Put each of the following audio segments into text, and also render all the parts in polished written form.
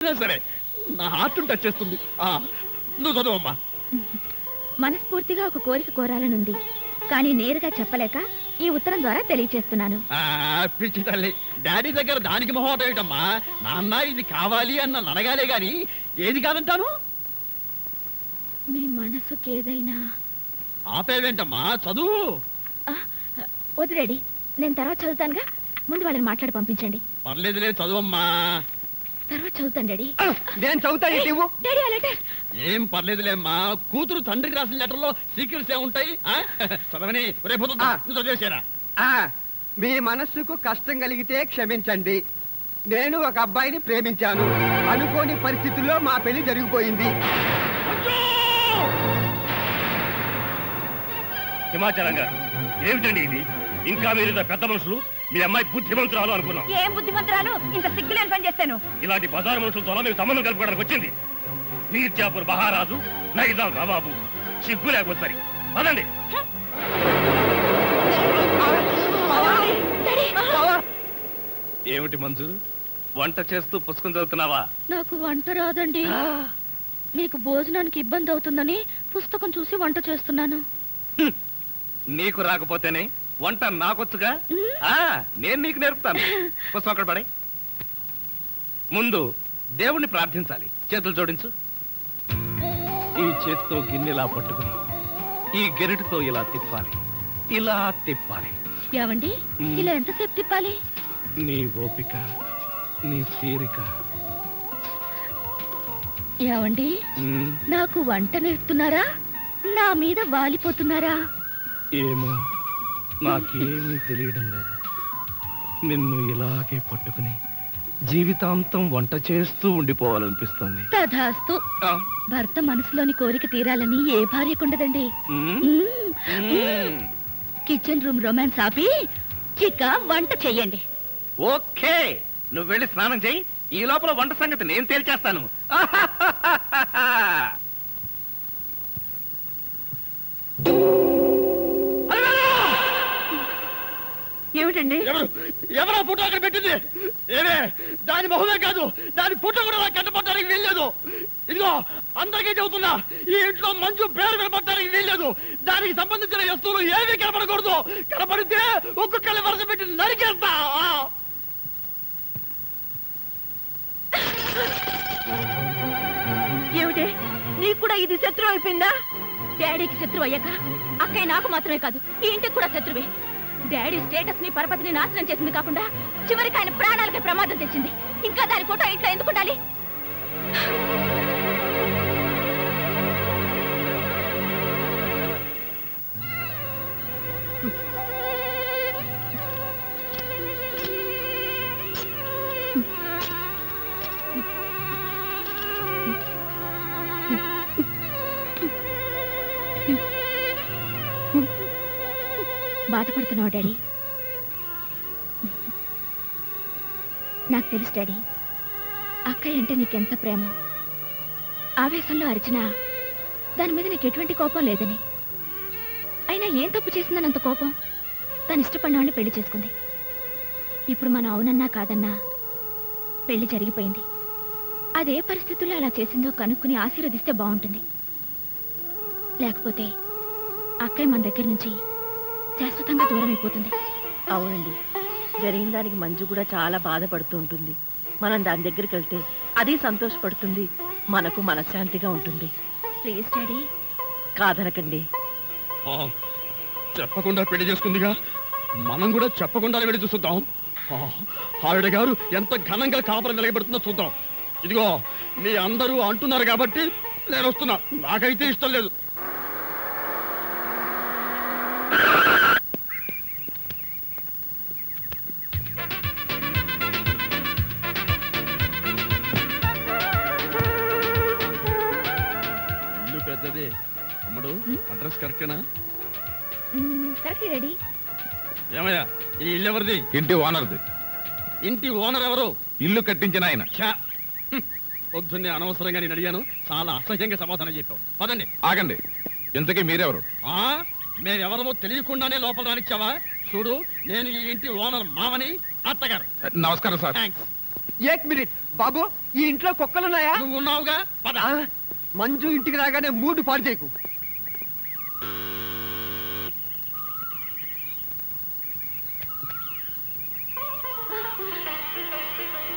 సరే నా heart touch చేస్తుంది. నువ్వు చదువమ్మా. మనస్ఫూర్తిగా ఒక కోరిక కోరాలనుంది, కానీ నేరుగా చెప్పలేక ఈ ఉత్తరం ద్వారా తెలియచేస్తున్నాను. పిచ్చి తల్లి, డాడీ దగ్గర దానికి మొహమాట ఏమిటమ్మా? నాన్న ఇది కావాలి అన్న అడగాలే గాని ఏది కాదంటాను. మీ మనసుకి ఏదైనా ఆపేవేంటమ్మా, చదువు. వద్దు డాడీ, నేను తర్వాత చదువుతానుగా, ముందు వాళ్ళని మాట్లాడి పంపించండి. పర్లేదులే, చదువమ్మా. తర్వాత చదువుతాను డాడీ. నేను చదువుతాను. డాడీ ఆ లెటర్. ఏం పర్లేదులేమ్మా, కూతురు తండ్రికి రాసిన లెటర్లో సీక్రెట్స్ ఏముంటాయి? చదవని రేపు చదివేసారా? మీ మనస్సుకు కష్టం కలిగితే క్షమించండి. నేను ఒక అబ్బాయిని ప్రేమించాను. అనుకోని పరిస్థితుల్లో మా పెళ్లి జరిగిపోయింది. హిమాచలం గారు, ఏమిటండి ఇది? ఇంకా మీరు పెద్ద మనుషులు, మీ అమ్మాయి బుద్ధిమంతురాలు అనుకున్నాం. ఏం బుద్ధిమంతురాలు? ఇంత సిగ్గులేని పని చేస్తాను. ఇలాంటి బజారు మనుషులతో మేము సంబంధం కలుపుకోవడానికి వచ్చింది. మీర్జాపూర్ మహారాజు, నైజాం నవాబు, సిగ్గు లేకపోతే సరి. పదండి. ఏమిటి మంజు, వంట చేస్తూ పుస్తకం చదువుతున్నావా? నాకు వంట రాదండి. మీకు భోజనానికి ఇబ్బంది అవుతుందని పుస్తకం చూసి వంట చేస్తున్నాను. నీకు రాకపోతేనే వంట నాకొచ్చుగా. నేను నీకు నేర్పుతాను. పుస్తకం అక్కడ పడే. ముందు దేవుణ్ణి ప్రార్థించాలి. చేతులు జోడించు. ఈ చేతితో గిన్నెలా పట్టుకుని ఈ గెరిటితో ఇలా తిప్పాలి, ఇలా తిప్పాలి. ఏవండి, ఇలా ఎంతసేపు తిప్పాలి? నీ ఓపిక, నీ తీరిక. ఏవండి, నాకు వంట నేర్పుతున్నారా, నా మీద వాలిపోతున్నారా? ఏమో, నాకేమీ తెలియడం లేదు. నిన్ను ఇలాగే పట్టుకుని జీవితాంతం వంట చేస్తూ ఉండిపోవాలనిపిస్తుంది. తధాస్తు. భర్త మనసులోని కోరిక తీరాలని ఏ భార్యకుండదండి. కిచెన్ రూమ్ రొమాన్స్ ఆపి చిక్క వంట చెయ్యండి. ఓకే, నువ్వు వెళ్ళి స్నానం చెయ్యి. ఈ లోపల వంట సంగతి నేను తేల్చేస్తాను. ఏమిటండి? ఎవరా ఫోటో అక్కడ పెట్టింది? ఏమే, దాని మొహమే కాదు, దాని ఫోటో కూడా కట్టపట్టడానికి వీల్లేదు. ఇదిగో అందరికీ చెబుతున్నా, ఈ ఇంట్లో మంచు పేరు కనపడటానికి వీల్లేదు. దానికి సంబంధించిన వస్తువులు ఏమీ కనపడకూడదు. కనపడితే ఒక్కొక్కరి వరుస పెట్టి నరికేస్తా. ఏమిటి, నీకు కూడా ఇది శత్రువు అయిపోయిందా? డాడీకి శత్రువు అయ్యాక అక్కయ్య నాకు మాత్రమే కాదు, ఈ ఇంటికి కూడా శత్రువే. డాడీ స్టేటస్ ని, పరపతిని నాశనం చేసింది కాకుండా చివరికి ఆయన ప్రాణాలకి ప్రమాదం తెచ్చింది. ఇంకా దాని ఫోటో ఇంట్లో ఎందుకు ఉండాలి? బాధపడుతున్నావు డాడీ? నాకు తెలుసు డాడీ, అక్కయ్య అంటే నీకెంత ప్రేమ. ఆవేశంలో అరిచినా దాని మీద నీకు ఎటువంటి కోపం లేదని. అయినా ఏం తప్పు చేసిందని అంత కోపం? తను ఇష్టపడినవాడిని పెళ్లి చేసుకుంది. ఇప్పుడు మనం అవునన్నా కాదన్నా పెళ్లి జరిగిపోయింది. అదే పరిస్థితుల్లో అలా చేసిందో కనుక్కుని ఆశీర్వదిస్తే బాగుంటుంది. లేకపోతే అక్కయ్య మన దగ్గర నుంచి శాశ్వతంగా దూరం అయిపోతుంది. అవునండి, జరిగిన దానికి మంజు కూడా చాలా బాధపడుతూ ఉంటుంది. మనం దాని దగ్గరికి వెళ్తే అది సంతోషపడుతుంది, మనకు మనశ్శాంతిగా ఉంటుంది. ప్లీజ్ డాడీ, కాదనకండి. చెప్పకుండా పెళ్లి చేసుకుందిగా, మనం కూడా చెప్పకుండా వెళ్ళి చూద్దాం. ఆవిడ గారు ఎంత ఘనంగా కాపురం వెలగబెడుతుందో చూద్దాం. ఇదిగో మీ అందరూ అంటున్నారు కాబట్టి నేను వస్తున్నా. నాకైతే ఇష్టం లేదు. ఇల్లు పెద్దది అమ్మడు, అడ్రస్ కరెక్టేనా? Correct daddy. ఏమయ్యా, ఈ ఇల్లు ఎవరిది? ఇంటి ఓనర్ది. ఇంటి ఓనర్ ఎవరు? ఇల్లు కట్టించిన ఆయన. పొద్దున్నే అనవసరంగా నేను అడిగాను, చాలా అసహ్యంగా సమాధానం చెప్పావు. పదండి. ఆగండి, ఇంతకీ మీరెవరు? మేమెవరమో తెలియకుండానే లోపల రానిచ్చావా? చూడు, నేను ఈ ఇంటి ఓనర్ మామని, అత్తగారు. నమస్కారం సార్. థ్యాంక్స్. ఏక్ మినిట్ బాబు, ఈ ఇంట్లో కుక్కలున్నాయా? నువ్వు ఉన్నావుగా పద. మంజు ఇంటికి రాగానే మూడు పాడు చేయకు.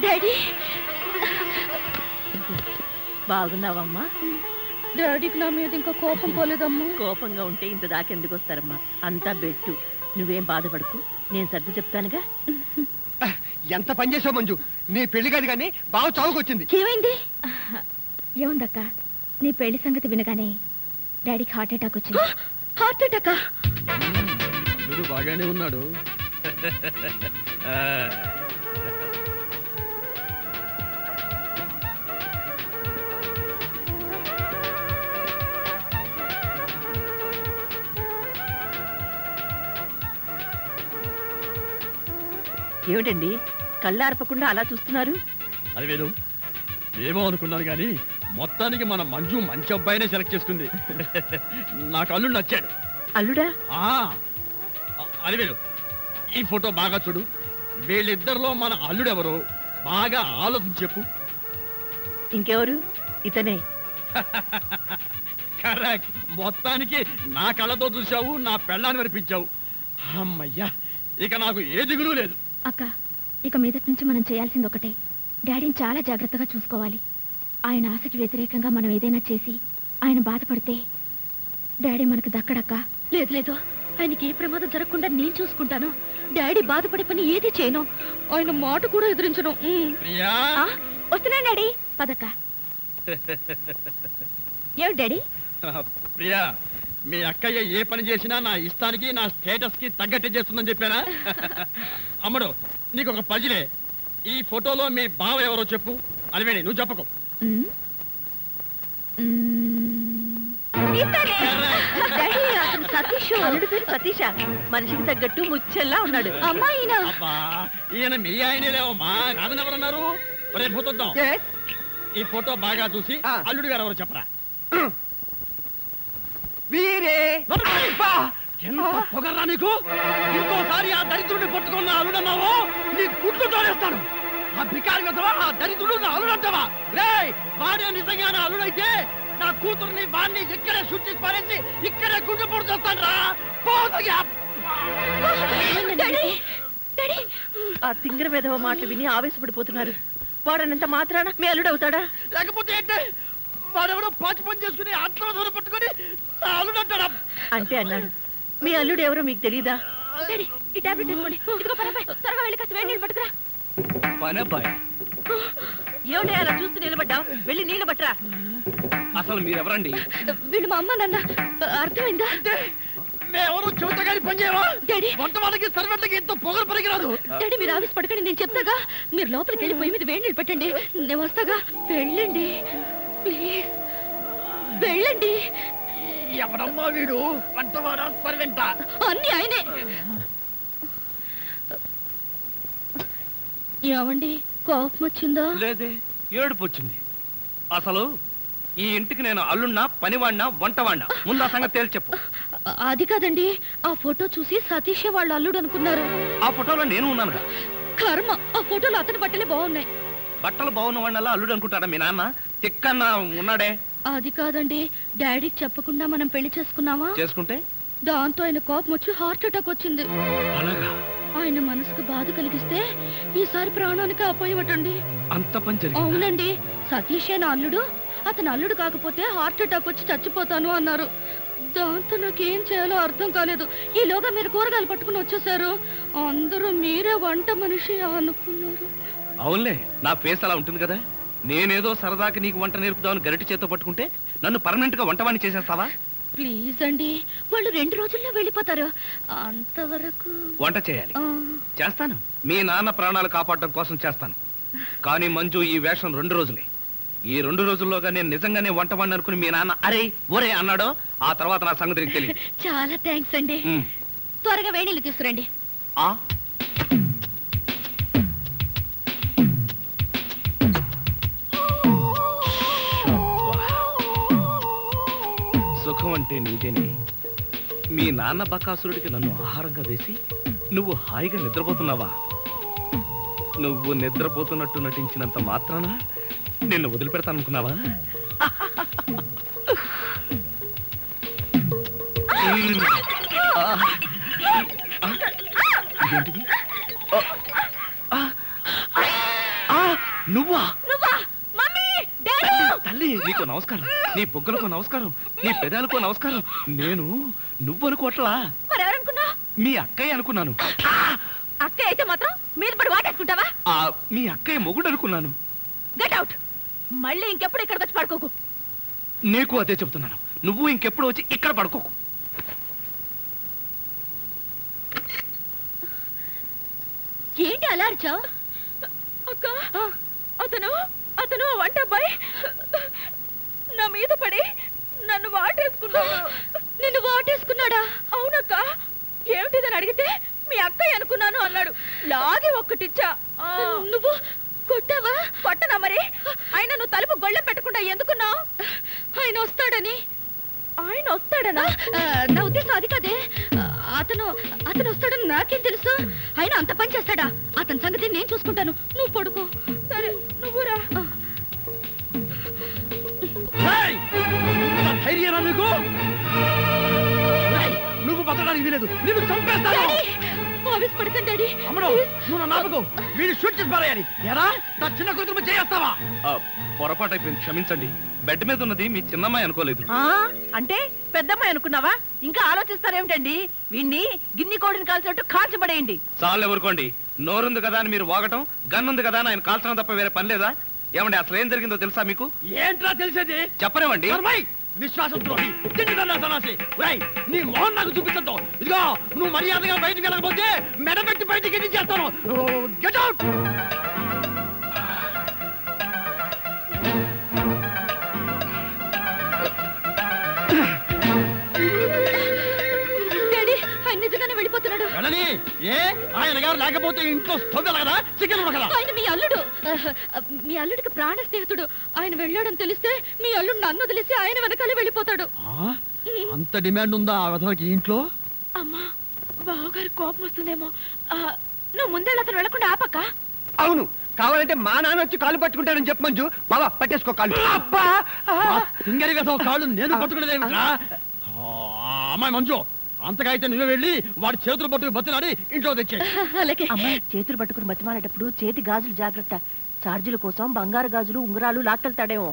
డాడీ బాగున్నావమ్మా? డాడీకి నా మీద ఇంకా కోపం పోలేదమ్మా. కోపంగా ఉంటే ఇంత దాకెందుకు వస్తారమ్మా? అంతా బెట్టు. నువ్వేం బాధపడకు, నేను సర్ది చెప్తానుగా. ఎంత పని చేసావు మంజు, నీ పెళ్లి కాదు కానీ బాగా చావుకొచ్చింది. ఏమైంది? ఏముందక్క, నీ పెళ్లి సంగతి వినగానే డాడీకి హార్ట్ అటాక్ వచ్చింది. హార్ట్ అటాకా? వీడు బాగానే ఉన్నాడు. ఏమిటండి కళ్ళార్పకుండా అలా చూస్తున్నారు? అది వేరు, ఏమో అనుకున్నాను కానీ మొత్తానికి మన మంజు మంచి అబ్బాయినే సెలెక్ట్ చేసుకుంది. నాకు అల్లుడు నచ్చాడు. అల్లుడా? అది వేరు, ఈ ఫోటో బాగా చూడు. వీళ్ళిద్దరిలో మన అల్లుడెవరో బాగా ఆలోచించి చెప్పు. ఇంకెవరు? ఇతనే. కరెక్ట్. మొత్తానికి నా కళ్ళతో చూశావు, నా పెళ్ళాన్ని వినిపించావు. అమ్మయ్యా, ఇక నాకు ఏ దిగులు లేదు. అక్క, ఇక మీదటి నుంచి మనం చేయాల్సింది ఒకటే, డాడీని చాలా జాగ్రత్తగా చూసుకోవాలి. ఆయన ఆశకి వ్యతిరేకంగా మనం ఏదైనా చేసి ఆయన బాధపడితే డాడీ మనకు దక్కడక్క. లేదు లేదు, ఆయనకి ఏ ప్రమాదం జరగకుండా నేను చూసుకుంటాను. డాడీ బాధపడే పని ఏది చేయను, ఆయన మాట కూడా ఎదిరించను. ప్రియా, వస్తున్నాను డాడీ, పదక్క. ఏమిటి డాడీ? ప్రియా, మీ అక్కయ్య ఏ పని చేసినా నా ఇష్టానికి నా స్టేటస్ కి తగ్గట్టే చేస్తుందని చెప్పానా? అమ్మడు, నీకు ఒక పజిలే. ఈ ఫోటోలో మీ బావ ఎవరో చెప్పు. అలివేణి, నువ్వు చెప్పకు. సతీష్. అల్లుడి పేరు సతీష. మనిషికి తగ్గట్టు ముచ్చల్లా ఉన్నాడు. అమ్మాయినా? అబ్బా, ఈయన మీ ఆయనలేవమ్మా, కాదని ఎవరన్నారు? రేపు పోతుందాం. ఈ ఫోటో బాగా చూసి అల్లుడు గారు ఎవరో చెప్పరా. వీరే ఎంత పొగర్రా నీకు! ఇంకోసారి ఆ దరిద్రుడిని పట్టుకున్న అల్లుడన్నావో నీ గుడ్లు తోడేస్తాను. ఆ బికారి కదవా, ఆ దరిద్రుడు నా అల్లుడంటావా? రేయ్, వాడే నిజంగా నా అల్లుడైతే నా కూతుర్ని వాడిని ఇక్కడే శుద్ధి పారేసి ఇక్కడే గుడ్డు పొడి చేస్తాను రా. ఆ తింగర వేధవ మాటలు విని ఆవేశపడిపోతున్నారు. వాడనంత మాత్రాన మీ అల్లుడు అవుతాడా? లేకపోతే ఏంటి, వాడెవడో పాచి పని చేసుకుని ఆత్మ పట్టుకొని నా అల్లుడంటాడా? అంటే అన్నాడు. మీ అల్లుడు ఎవరో మీకు తెలీదా? ఈ టాబ్లెట్ తీసుకోండి. ఇదిగో పనబ్బాయి, త్వరగా వెళ్ళి కాస్త వేడి నీళ్ళు పట్టుకురా. పనబ్బాయి, ఏమిటి అలా చూస్తూ నిలబడ్డావు? వెళ్ళి నీళ్ళు పట్టరా. అసలు మీరెవరండి? వీళ్ళు మా అమ్మ నాన్న. అర్థమైందా? మేమెవరూ చెబుతగాని పని చేయవా? డాడీ, వంట వాళ్ళకి సర్వెంట్లకి ఎంతో పొగరు పనికిరాదు. డాడీ మీరు ఆఫీస్ పడకండి, నేను చెప్తాగా. మీరు లోపలికి వెళ్ళి పొయ్యి మీద వేడి నీళ్ళు పెట్టండి, నేను వస్తాగా. వెళ్ళండి ప్లీజ్, వెళ్ళండి. ఎవడమ్మా వీడు? వంటవాడా సర్వెంటా? అన్ని ఆయనే. ఏమండి, కోపం వచ్చిందా? లేదే, ఏడుపు వచ్చింది. అసలు ఈ ఇంటికి నేను అల్లున్నా, పనివాడినా, వంటవాడినా? ముందు ఆ సంగతి తేల్చి చెప్పు. అది కాదండి, ఆ ఫోటో చూసి సతీష్ వాళ్ళ అల్లుడు అనుకున్నారు. ఆ ఫోటోలో నేను ఉన్నానుగా. కర్మ, ఆ ఫోటోలో అతని బట్టలే బాగున్నాయి. బట్టలు బాగున్న వాడినల్లా అల్లుడు అనుకుంటాడా మీ నాన్న? తిక్కన్న ఉన్నాడే. అది కాదండి, డాడీకి చెప్పకుండా మనం పెళ్లి చేసుకున్నామా? చేసుకుంటే దాంతో ఆయన కోపం వచ్చి హార్ట్ అటాక్ వచ్చింది. అలాగా? ఆయన మనసుకు బాధ కలిగిస్తే ఈసారి ప్రాణానికి అపోయవటండి. అంత పని జరిగిందా? అవునండి, సతీషే నా అల్లుడు. అతను అల్లుడు కాకపోతే హార్ట్ అటాక్ వచ్చి చచ్చిపోతాను అన్నారు. దాంతో నాకేం చేయాలో అర్థం కాలేదు. ఈలోగా మీరు కూరగాయలు పట్టుకుని వచ్చేసారు. అందరూ మీరే వంట మనిషి అనుకున్నారు. అవునులే, నా ఫేస్ అలా ఉంటుంది కదా. నేనేదో సరదాకి నీకు వంట నేర్పుదామని గరిటి చేత్తో పట్టుకుంటే నన్ను పర్మనెంట్ గా వంటవాణ్ణి చేసేస్తావా? ప్లీజ్ అండి, వాళ్ళు 2 రోజుల్లో వెళ్ళిపోతారు. అంతవరకు వంట చేయాలి. చేస్తాను, మీ నాన్న ప్రాణాలు కాపాడడం కోసం చేస్తాను. కానీ మంజు, ఈ వేషం 2 రోజులే. ఈ 2 రోజుల్లోగా నేను నిజంగానే వంటవాణ్ణి అనుకుని మీ నాన్న అరే ఒరే అన్నాడో, ఆ తర్వాత నా సంగతి నీకు తెలియదు. చాలా థ్యాంక్స్ అండి. త్వరగా వేణీళ్ళు తీసుకురండి. సుఖం అంటే నీదేనే. మీ నాన్న బకాసురుడికి నన్ను ఆహారంగా వేసి నువ్వు హాయిగా నిద్రపోతున్నావా? నువ్వు నిద్రపోతున్నట్టు నటించినంత మాత్రాన నిన్ను వదిలిపెడతాననుకున్నావా? ఇదేంటిది? నువ్వా? తల్లి, నీకు నమస్కారం. నీ బొగ్గలకు నమస్కారం, నీ పెదాలకు నమస్కారం. నేను నువ్వు అనుకోవట్లా, మరెవరనుకున్నా? మీ అక్కయ్య అనుకున్నాను. అక్కయ్య అయితే మాత్రం మీరు పడి వాటేసుకుంటావా? మీ అక్కయ్య మొగుడు అనుకున్నాను. Get out. మళ్ళీ ఇంకెప్పుడు ఇక్కడికి వచ్చి పడుకోకు. నీకు అదే చెబుతున్నాను, నువ్వు ఇంకెప్పుడు వచ్చి ఇక్కడ పడుకోకు. ఏంటి అలా అరిచావు? అక్క, అతను వంట అబ్బాయి నా మీద పడి నన్ను వాటేసుకున్నాడు. నిన్ను వాటేసుకున్నాడా? అవునక్క. ఏమిటిదని అడిగితే మీ అక్కయ్య అనుకున్నాను అన్నాడు. లాగి ఒక్కటిచ్చా. నువ్వు కొట్టావా? కొట్టనా మరి. ఆయన నువ్వు తలుపు గొళ్ళెం పెట్టకుండా ఎందుకున్నావు? ఆయన వస్తాడని. ఆయన వస్తాడనా? నా ఉద్దేశం అది కాదే. అతను వస్తాడని నాకేం తెలుసు? ఆయన అంత పని చేస్తాడా? అతని సంగతి నేను చూసుకుంటాను, నువ్వు పడుకో. సరే, నువ్వురా. ధైర్యం నీకు? నువ్వు బతకడానికి వీలేదు, నీకు చంపేస్తాను. ఆవేశపడకండి డాడీ. అమ్మడు, నువ్వు నాపకు. వీడు షూట్ చేసి పారేయాలి. ఎరా, నా చిన్న కూతురు చేస్తావా? పొరపాటు అయిపోయింది, క్షమించండి. బెడ్ మీద ఉన్నది మీ చిన్నమ్మాయి అనుకోలేదు. అంటే పెద్దమ్మాయి అనుకున్నావా? ఇంకా ఆలోచిస్తారేమిటండి? వీణ్ణి గిన్ని కోడిని కాల్చినట్టు కాల్చబడేయండి. చాలు ఎవరుకోండి. నోరుంది కదా అని మీరు వాగటం, గన్నుంది కదా అని ఆయన కాల్చడం తప్ప వేరే పని లేదా? ఏమండి, అసలు ఏం జరిగిందో తెలుసా మీకు? ఏంట్రా తెలిసేది? చెప్పరేమండి. విశ్వాసం ద్రోహి, సన్నాసి. నీ మోహన్ నాకు చూపించద్దు. ఇదిగో, నువ్వు మర్యాదగా బయటికి వెళ్ళకపోతే మెడపెట్టి బయటికి ఎన్ని చేస్తాను. Get out. డాడీ, ఆయన నిజంగానే వెళ్ళిపోతున్నాడు. వెళ్ళని. ఏ, ఆయన గారు లేకపోతే ఇంట్లో స్టవ్ కదా, చికెన్ కదా. ఆయన మీ అల్లుడు. మీ అల్లుడికి ప్రాణ స్నేహితుడు. ఆయన వెళ్ళాడని తెలిస్తే మీ అల్లుడు నన్ను వదిలేసి ఆయన వెనకాలే వెళ్ళిపోతాడు. అంత డిమాండ్ ఉందా ఆ విధంగా ఇంట్లో? అమ్మా, బావగారి కోపం వస్తుందేమో. నువ్వు ముందే అతను వెళ్ళకుండా ఆపక్క. అవును, కావాలంటే మా నాన్న వచ్చి కాళ్ళు పట్టుకుంటానని చెప్పు మంజు. బాబా పట్టేసుకో కాళ్ళు. అబ్బా, సింగరి వేసే కాళ్ళు నేను పట్టుకునేదేమిట్రా? అమ్మాయి మంజు, అంతగా అయితే నువ్వే వెళ్ళి వాడి చేతులు పట్టుకు బతినాడి ఇంట్లో తెచ్చే. అలాగే. అమ్మాయి చేతులు పట్టుకుని బతిమాలేటప్పుడు చేతి గాజులు జాగ్రత్త. చార్జీల కోసం బంగారు గాజులు, ఉంగరాలు లాక్కెళ్తాడేమో.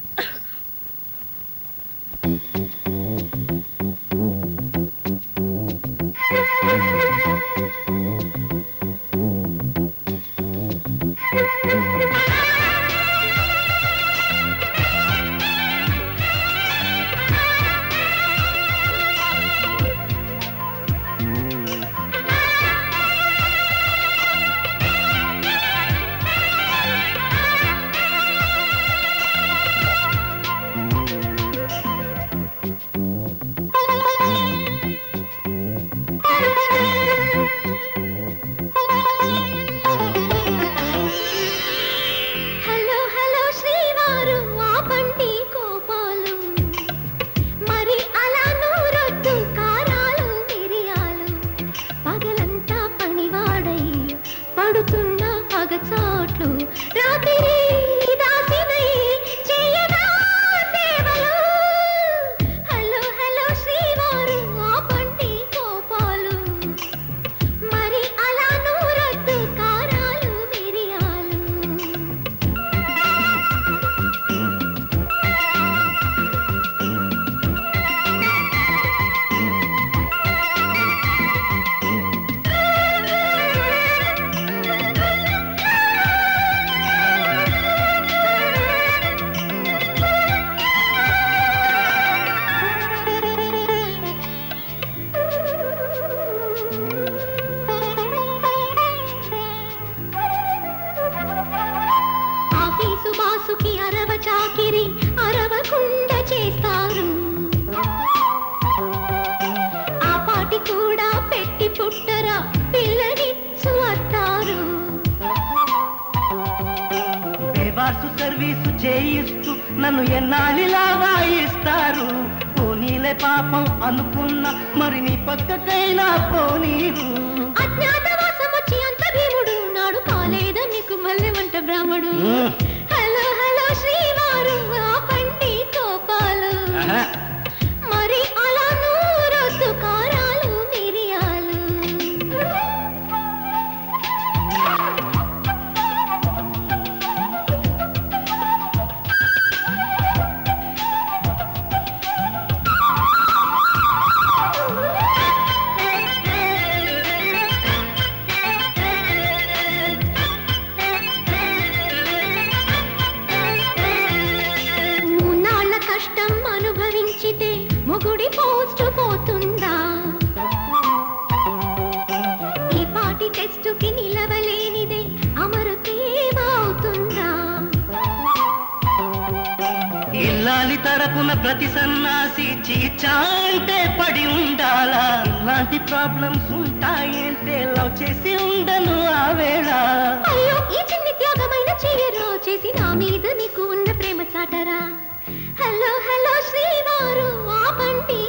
సర్వీసు చేయిస్తూ నన్ను ఎన్నాళ్ళిలా వాయిస్తారు. పోనీలే పాపం అనుకున్న మరి నీ పక్కకైనా పోనీరు. అజ్ఞాతవాసం వచ్చి అంత భీముడు నాడు కాలేదా నీకు భలే వంట బ్రాహ్మడు హలో హలో శ్రీవారు ఆపండి కోపాలు మరి అలా నూరొద్దు కారాలు మిరియాలు కష్టం అనుభవించితే మొగుడి పోస్ట్ పోతుందా ఈ పాటి టెస్టుకి నిలవలేనిదే అమరుతేమవుతుందా ఇల్లాలి తరపున ప్రతి సన్నాసి చీచాంటే పడి ఉండాలా ఇలాంటి ప్రాబ్లమ్స్ ఉంటాయంటే లవ్ చేసి ఉండను ఆ వేళ అయ్యో ఈ చిన్ని త్యాగమైన చెయ్యరో చేసి నా మీద నీకు ఉన్న ప్రేమ చాటరా హలో హలో శ్రీవారు ఆపండి